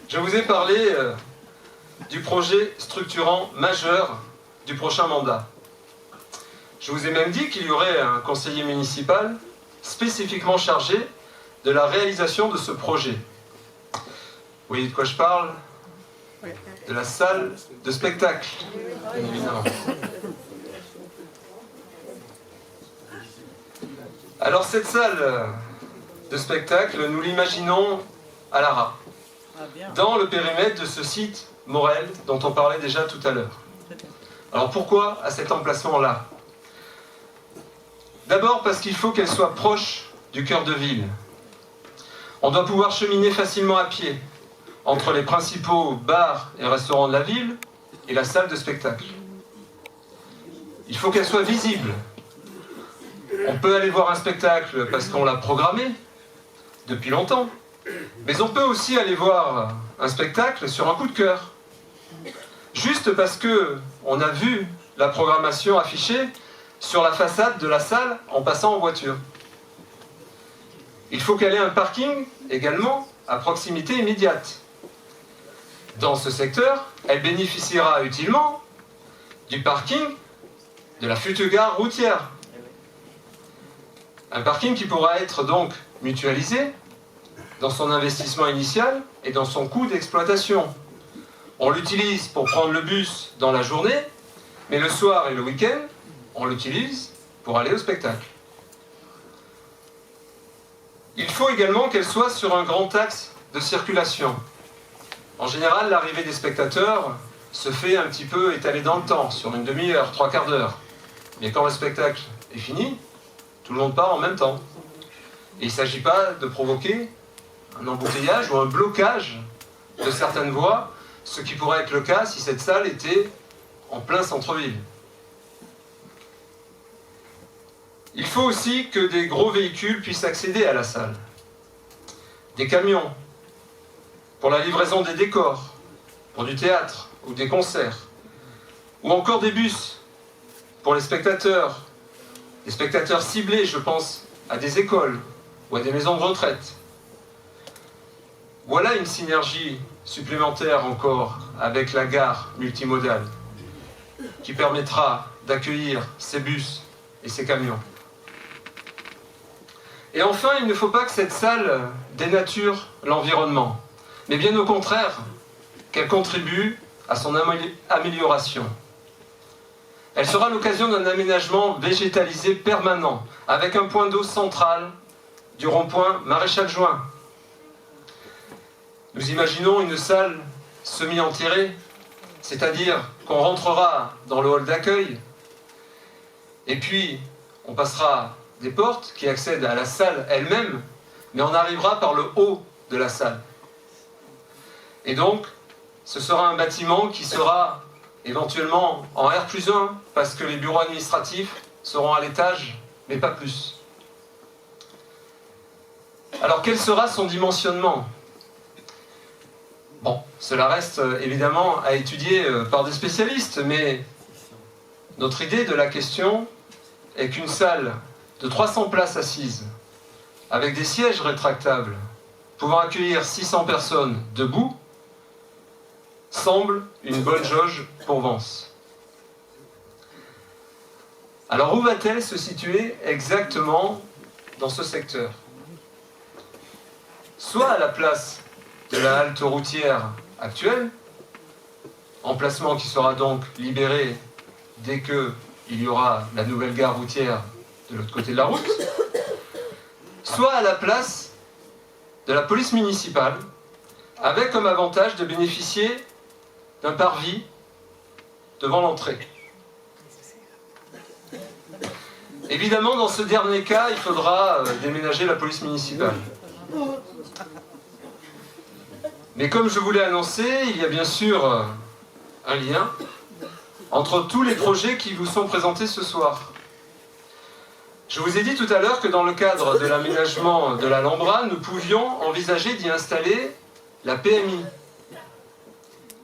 Je vous ai parlé du projet structurant majeur du prochain mandat. Je vous ai même dit qu'il y aurait un conseiller municipal spécifiquement chargé de la réalisation de ce projet. Vous voyez de quoi je parle? De la salle de spectacle, bien évidemment. Alors cette salle de spectacle, nous l'imaginons à Lara, dans le périmètre de ce site Morel dont on parlait déjà tout à l'heure. Alors pourquoi à cet emplacement-là? D'abord parce qu'il faut qu'elle soit proche du cœur de ville. On doit pouvoir cheminer facilement à pied entre les principaux bars et restaurants de la ville et la salle de spectacle. Il faut qu'elle soit visible. On peut aller voir un spectacle parce qu'on l'a programmé depuis longtemps, mais on peut aussi aller voir un spectacle sur un coup de cœur, juste parce qu'on a vu la programmation affichée sur la façade de la salle en passant en voiture. Il faut qu'elle ait un parking également à proximité immédiate. Dans ce secteur, elle bénéficiera utilement du parking de la future gare routière. Un parking qui pourra être donc mutualisé dans son investissement initial et dans son coût d'exploitation. On l'utilise pour prendre le bus dans la journée, mais le soir et le week-end, on l'utilise pour aller au spectacle. Il faut également qu'elle soit sur un grand axe de circulation. En général, l'arrivée des spectateurs se fait un petit peu étalée dans le temps, sur une demi-heure, 3/4 d'heure. Mais quand le spectacle est fini, tout le monde part en même temps. Et il ne s'agit pas de provoquer un embouteillage ou un blocage de certaines voies, ce qui pourrait être le cas si cette salle était en plein centre-ville. Il faut aussi que des gros véhicules puissent accéder à la salle. Des camions, pour la livraison des décors, pour du théâtre ou des concerts, ou encore des bus pour les spectateurs ciblés, je pense à des écoles ou à des maisons de retraite. Voilà une synergie supplémentaire encore avec la gare multimodale qui permettra d'accueillir ces bus et ces camions. Et enfin, il ne faut pas que cette salle dénature l'environnement, mais bien au contraire, qu'elle contribue à son amélioration. Elle sera l'occasion d'un aménagement végétalisé permanent, avec un point d'eau central du rond-point Maréchal Juin. Nous imaginons une salle semi-enterrée, c'est-à-dire qu'on rentrera dans le hall d'accueil, et puis on passera des portes qui accèdent à la salle elle-même, mais on arrivera par le haut de la salle. Et donc, ce sera un bâtiment qui sera éventuellement en R+1, parce que les bureaux administratifs seront à l'étage, mais pas plus. Alors, quel sera son dimensionnement? Bon, cela reste évidemment à étudier par des spécialistes, mais notre idée de la question est qu'une salle de 300 places assises, avec des sièges rétractables, pouvant accueillir 600 personnes debout, semble une bonne jauge pour Vence. Alors où va-t-elle se situer exactement dans ce secteur? Soit à la place de la halte routière actuelle, emplacement qui sera donc libéré dès qu'il y aura la nouvelle gare routière de l'autre côté de la route, soit à la place de la police municipale, avec comme avantage de bénéficier d'un parvis devant l'entrée. Évidemment, dans ce dernier cas, il faudra déménager la police municipale. Mais comme je vous l'ai annoncé, il y a bien sûr un lien entre tous les projets qui vous sont présentés ce soir. Je vous ai dit tout à l'heure que dans le cadre de l'aménagement de l'Alhambra, nous pouvions envisager d'y installer la PMI.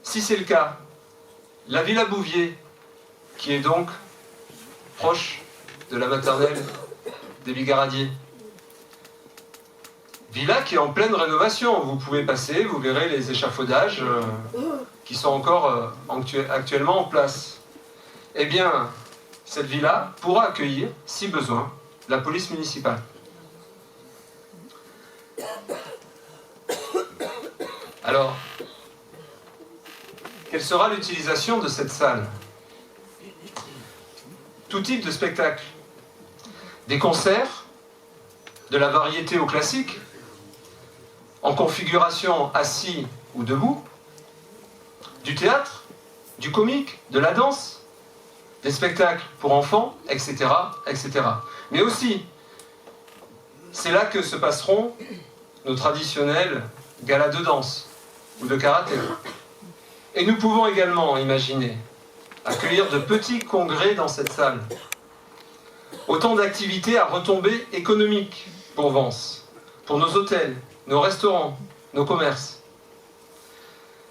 Si c'est le cas, la Villa Bouvier, qui est donc proche de la maternelle des Bigaradiers. Villa qui est en pleine rénovation. Vous pouvez passer, vous verrez les échafaudages qui sont encore actuellement en place. Eh bien, cette villa pourra accueillir, si besoin, la police municipale. Alors, quelle sera l'utilisation de cette salle? Tout type de spectacle. Des concerts, de la variété au classique, en configuration assis ou debout, du théâtre, du comique, de la danse, des spectacles pour enfants, etc., etc. Mais aussi, c'est là que se passeront nos traditionnels galas de danse ou de karaté. Et nous pouvons également imaginer accueillir de petits congrès dans cette salle. Autant d'activités à retombées économiques pour Vence, pour nos hôtels, nos restaurants, nos commerces.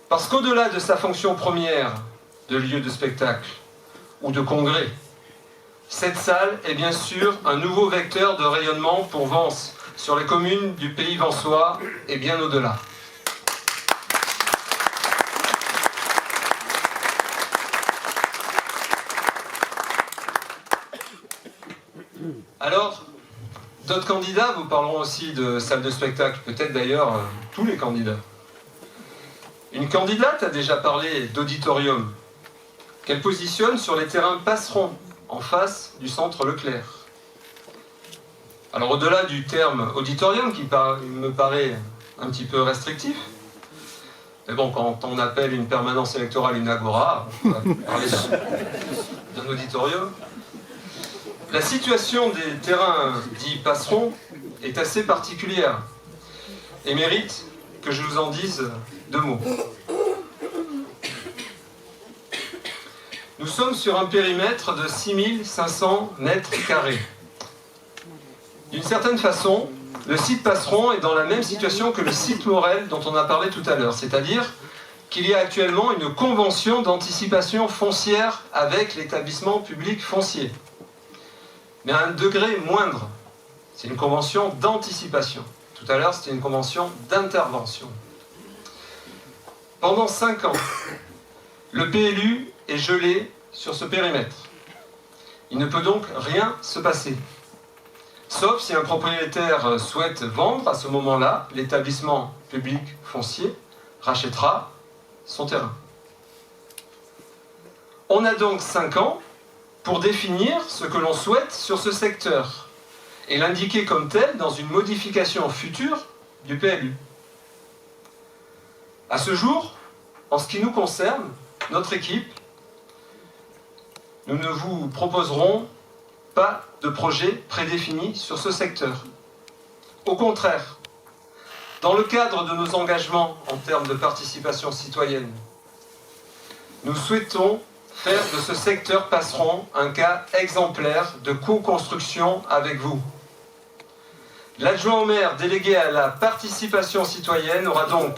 Parce qu'au-delà de sa fonction première de lieu de spectacle ou de congrès, cette salle est bien sûr un nouveau vecteur de rayonnement pour Vence, sur les communes du pays vensois et bien au-delà. Alors, d'autres candidats vous parleront aussi de salle de spectacle, peut-être d'ailleurs tous les candidats. Une candidate a déjà parlé d'auditorium, qu'elle positionne sur les terrains Passeron, en face du centre Leclerc. Alors au-delà du terme auditorium, qui me paraît un petit peu restrictif, mais bon, quand on appelle une permanence électorale une agora, on va parler d'un auditorium. La situation des terrains dits Passeron est assez particulière et mérite que je vous en dise deux mots. Nous sommes sur un périmètre de 6500 mètres carrés. D'une certaine façon, le site Passeron est dans la même situation que le site Morel dont on a parlé tout à l'heure, c'est-à-dire qu'il y a actuellement une convention d'anticipation foncière avec l'établissement public foncier. Mais à un degré moindre. C'est une convention d'anticipation. Tout à l'heure, c'était une convention d'intervention. Pendant 5 ans, le PLU est gelé sur ce périmètre. Il ne peut donc rien se passer. Sauf si un propriétaire souhaite vendre, à ce moment-là, l'établissement public foncier rachètera son terrain. On a donc 5 ans pour définir ce que l'on souhaite sur ce secteur et l'indiquer comme tel dans une modification future du PLU. À ce jour, en ce qui nous concerne, notre équipe, nous ne vous proposerons pas de projet prédéfini sur ce secteur. Au contraire, dans le cadre de nos engagements en termes de participation citoyenne, nous souhaitons faire de ce secteur Passeron un cas exemplaire de co-construction avec vous. L'adjoint au maire délégué à la participation citoyenne aura donc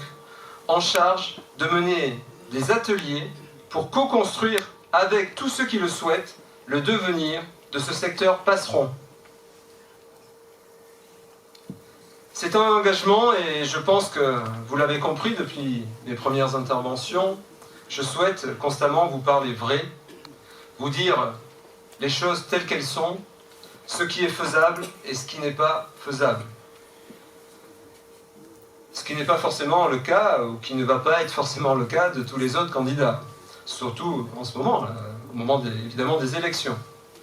en charge de mener des ateliers pour co-construire avec tous ceux qui le souhaitent le devenir de ce secteur Passeron. C'est un engagement et je pense que vous l'avez compris depuis les premières interventions. Je souhaite constamment vous parler vrai, vous dire les choses telles qu'elles sont, ce qui est faisable et ce qui n'est pas faisable. Ce qui n'est pas forcément le cas, ou qui ne va pas être forcément le cas de tous les autres candidats, surtout en ce moment, au moment évidemment des élections.